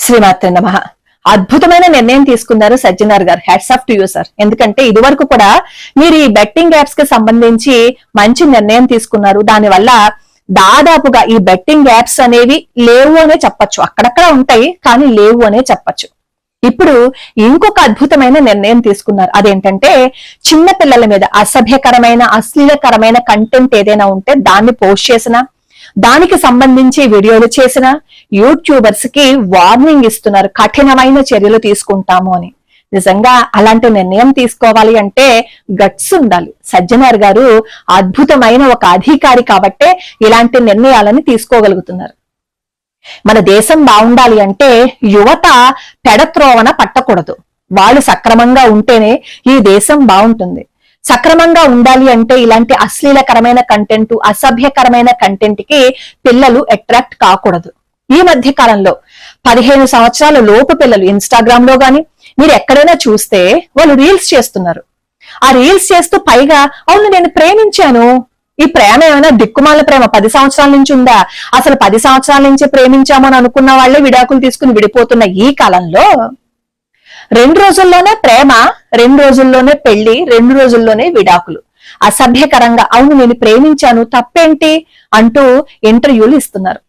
శ్రీమాత్రే నమః. అద్భుతమైన నిర్ణయం తీసుకున్నారు సజ్జనార్ గారు. Hats off to you sir. ఎందుకంటే ఇదివరకు కూడా మీరు ఈ బెట్టింగ్ యాప్స్ కి సంబంధించి మంచి నిర్ణయం తీసుకున్నారు. దానివల్ల దాదాపుగా ఈ బెట్టింగ్ యాప్స్ అనేవి లేవు అనే చెప్పచ్చు. అక్కడక్కడ ఉంటాయి కానీ లేవు అనే చెప్పచ్చు. ఇప్పుడు ఇంకొక అద్భుతమైన నిర్ణయం తీసుకున్నారు. అదేంటంటే చిన్న పిల్లల మీద అసభ్యకరమైన అశ్లీలకరమైన కంటెంట్ ఏదైనా ఉంటే దాన్ని పోస్ట్ చేసినా, దానికి సంబంధించి వీడియోలు చేసిన యూట్యూబర్స్ కి వార్నింగ్ ఇస్తున్నారు, కఠినమైన చర్యలు తీసుకుంటాము అని. నిజంగా అలాంటి నిర్ణయం తీసుకోవాలి అంటే గట్స్ ఉండాలి. సజ్జనార్ గారు అద్భుతమైన ఒక అధికారి కాబట్టే ఇలాంటి నిర్ణయాలను తీసుకోగలుగుతున్నారు. మన దేశం బాగుండాలి అంటే యువత పెడత్రోవన పట్టకూడదు. వాళ్ళు సక్రమంగా ఉంటేనే ఈ దేశం బాగుంటుంది. సక్రమంగా ఉండాలి అంటే ఇలాంటి అశ్లీలకరమైన కంటెంట్, అసభ్యకరమైన కంటెంట్ కి పిల్లలు అట్రాక్ట్ కాకూడదు. ఈ మధ్య కాలంలో 15 సంవత్సరాల లోపు పిల్లలు ఇన్స్టాగ్రామ్ లో గాని మీరు ఎక్కడైనా చూస్తే వాళ్ళు రీల్స్ చేస్తున్నారు. ఆ రీల్స్ చేస్తూ పైగా అవును నేను ప్రేమించాను, ఈ ప్రేమ ఏమైనా దిక్కుమాల ప్రేమ 10 సంవత్సరాల నుంచి ఉందా? అసలు 10 సంవత్సరాల నుంచి ప్రేమించామని అనుకున్న వాళ్ళే విడాకులు తీసుకుని విడిపోతున్న ఈ కాలంలో 2 రోజుల్లోనే ప్రేమ, 2 రోజుల్లోనే పెళ్లి, 2 రోజుల్లోనే విడాకులు. అసభ్యకరంగా అవును నేను ప్రేమించాను తప్పేంటి అంటూ ఇంటర్వ్యూలు ఇస్తున్నారు.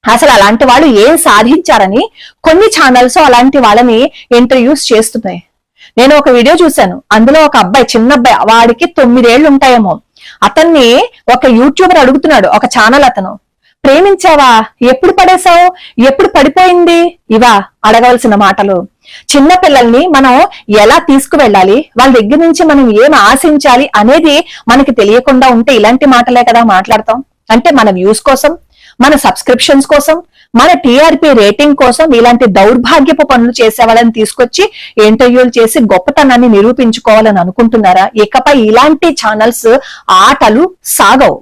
అసలు అలాంటి వాళ్ళు ఏం సాధించారని కొన్ని ఛానల్స్ అలాంటి వాళ్ళని ఇంటర్వ్యూస్ చేస్తున్నాయి. నేను ఒక వీడియో చూశాను. అందులో ఒక అబ్బాయి, చిన్న అబ్బాయి, వాడికి 9 ఏళ్ళు ఉంటాయేమో, అతన్ని ఒక యూట్యూబర్ అడుగుతున్నాడు. ఒక ఛానల్ అతను, ప్రేమించావా, ఎప్పుడు పడేశావు, ఎప్పుడు పడిపోయింది, ఇవా అడగవలసిన మాటలు. చిన్న పిల్లల్ని మనం ఎలా తీసుకువెళ్ళాలి, వాళ్ళ దగ్గర నుంచి మనం ఏం ఆశించాలి అనేది మనకి తెలియకుండా ఉంటే ఇలాంటి మాటలే కదా మాట్లాడతాం. అంటే మన వ్యూస్ కోసం, మన సబ్స్క్రిప్షన్స్ కోసం, మన టీఆర్పీ రేటింగ్ కోసం ఇలాంటి దౌర్భాగ్యపు పనులు చేసే వాళ్ళని తీసుకొచ్చి ఇంటర్వ్యూలు చేసి గొప్పతనాన్ని నిరూపించుకోవాలని అనుకుంటున్నారా? ఇకపై ఇలాంటి ఛానల్స్ ఆటలు సాగవు.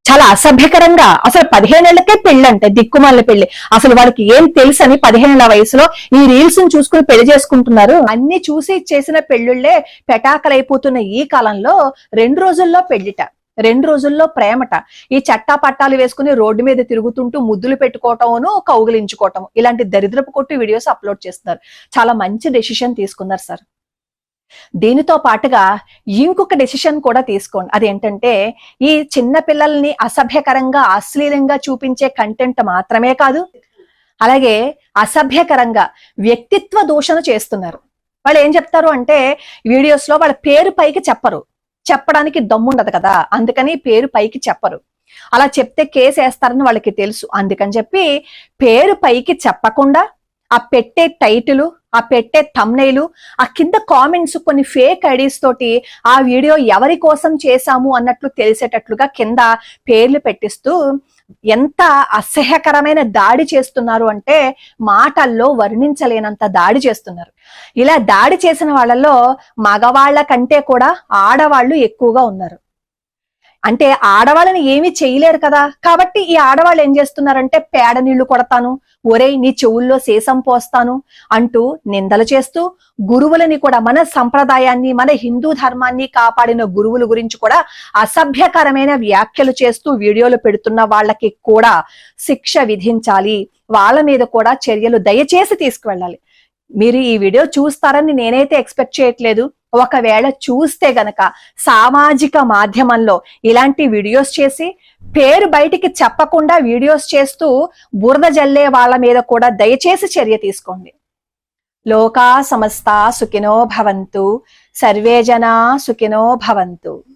చాలా అసభ్యకరంగా, అసలు 15 ఏళ్లకే పెళ్లి అంటే దిక్కుమాల పెళ్లి. అసలు వాళ్ళకి ఏం తెలుసని 15 ఏళ్ల వయసులో ఈ రీల్స్ ని చూసుకుని పెళ్లి చేసుకుంటున్నారు. అన్ని చూసి చేసిన పెళ్లిళ్లే పెటాకలైపోతున్న ఈ కాలంలో 2 రోజుల్లో పెళ్లిట, 2 రోజుల్లో ప్రేమట. ఈ చట్టా పట్టాలు వేసుకుని రోడ్డు మీద తిరుగుతుంటూ ముద్దులు పెట్టుకోవటమును, కౌగిలించుకోవటం, ఇలాంటి దరిద్రపు కొట్టి వీడియోస్ అప్లోడ్ చేస్తున్నారు. చాలా మంచి డెసిషన్ తీసుకున్నారు సార్. దీనితో పాటుగా ఇంకొక డెసిషన్ కూడా తీసుకోండి. అదేంటంటే ఈ చిన్న పిల్లల్ని అసభ్యకరంగా అశ్లీలంగా చూపించే కంటెంట్ మాత్రమే కాదు, అలాగే అసభ్యకరంగా వ్యక్తిత్వ దూషణ చేస్తున్నారు. వాళ్ళు ఏం చెప్తారు అంటే వీడియోస్ లో వాళ్ళ పేరు పైకి చెప్పరు, చెప్పడానికి దమ్ముండదు కదా, అందుకని పేరు పైకి చెప్పరు. అలా చెప్తే కేసు వేస్తారని వాళ్ళకి తెలుసు. అందుకని చెప్పి పేరు పైకి చెప్పకుండా ఆ పెట్టే టైటిల్, ఆ పెట్టే థంబ్నెయిల్, ఆ కింద కామెంట్స్ కొన్ని ఫేక్ ఐడీస్ తోటి ఆ వీడియో ఎవరి కోసం చేశాము అన్నట్లు తెలిసేటట్లుగా కింద పేర్లు పెట్టిస్తూ ఎంత అసహ్యకరమైన దాడి చేస్తున్నారు అంటే మాటల్లో వర్ణించలేనంత దాడి చేస్తున్నారు. ఇలా దాడి చేసిన వాళ్ళలో మగవాళ్ల కంటే కూడా ఆడవాళ్లు ఎక్కువగా ఉన్నారు. అంటే ఆడవాళ్ళని ఏమీ చేయలేరు కదా, కాబట్టి ఈ ఆడవాళ్ళు ఏం చేస్తున్నారంటే పేడ నీళ్లు కొడతాను, ఒరేయ్ నీ చెవుల్లో సీసం పోస్తాను అంటూ నిందలు చేస్తూ గురువులని కూడా, మన సంప్రదాయాన్ని, మన హిందూ ధర్మాన్ని కాపాడిన గురువుల గురించి కూడా అసభ్యకరమైన వ్యాఖ్యలు చేస్తూ వీడియోలు పెడుతున్న వాళ్ళకి కూడా శిక్ష విధించాలి. వాళ్ళ మీద కూడా చర్యలు దయచేసి తీసుకువెళ్ళాలి. మీరు ఈ వీడియో చూస్తారని నేనైతే ఎక్స్పెక్ట్ చేయట్లేదు. ఒకవేళ చూస్తే గనక సామాజిక మాధ్యమంలో ఇలాంటి వీడియోస్ చేసి పేరు బయటికి చెప్పకుండా వీడియోస్ చేస్తూ బురద జల్లే వాళ్ళ మీద కూడా దయచేసి చర్య తీసుకోండి. లోకా సమస్తా సుఖినో భవంతు, సర్వే జనా సుఖినో భవంతు.